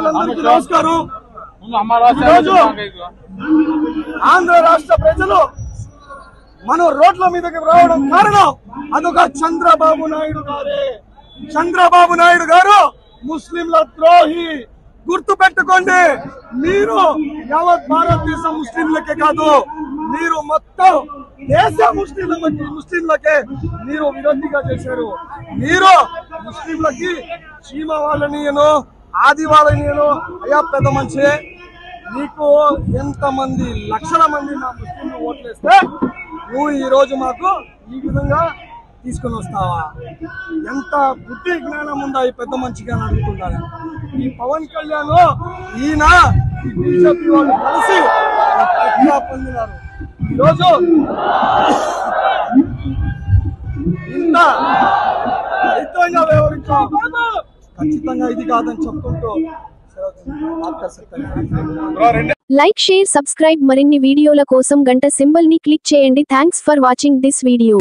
ప్రజలందరికీ నమస్కారం. ఆంధ్ర రాష్ట్ర ప్రజలు మనం రోడ్ల మీదకి రావడం కారణం అదొక చంద్రబాబు నాయుడు గారే. చంద్రబాబు నాయుడు గారు ముస్లింల ద్రోహి. గుర్తు పెట్టుకోండి, మీరు యావత్ భారతదేశ ముస్లింలకే కాదు, మీరు మొత్తం దేశ ముస్లింలకే మీరు విరోధిగా చేశారు. మీరు ముస్లింలకి చీమ వాళ్ళని ఆది వాళ్ళని అయ్యా పెద్ద మంచి, నీకు ఎంతమంది లక్షల మంది మా ముస్లింలు ఓట్లేస్తే నువ్వు ఈ రోజు మాకు ఈ విధంగా తీసుకుని వస్తావా? ఎంత బుద్ధి జ్ఞానం ఉందా ఈ పెద్ద మంచిగా అడుగుతున్నారు. ఈ పవన్ కళ్యాణ్ ఈయన ఈ బీజేపీ వాళ్ళు కలిసి పొందినారు. ఈరోజు ఇంత రైతంగా వ్యవహరించాం, ఖచ్చితంగా ఇది కాదని చెప్పుకుంటూ లైక్, షేర్, సబ్స్క్రైబ్. మరిన్ని వీడియోల కోసం గంట సింబల్ ని క్లిక్ చేయండి. Thanks for watching this video.